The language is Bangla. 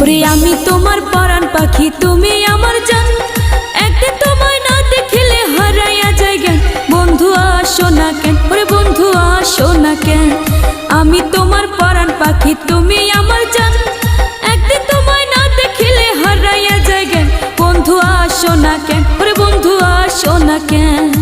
ওরে আমি তোমার পরাণ পাখি, তুমি আমার জান, একদিন তোমায় না দেখিলে হারাইয়া যায় জ্ঞান। বন্ধু আসো না কেন, ওরে বন্ধু আসো না কেন। আমি তোমার পরাণ পাখি, তুমি আমার জান, একদিন তোমায় না দেখিলে হারাইয়া যায় জ্ঞান। বন্ধু আসো না কেন, ওরে বন্ধু আসো না কেন।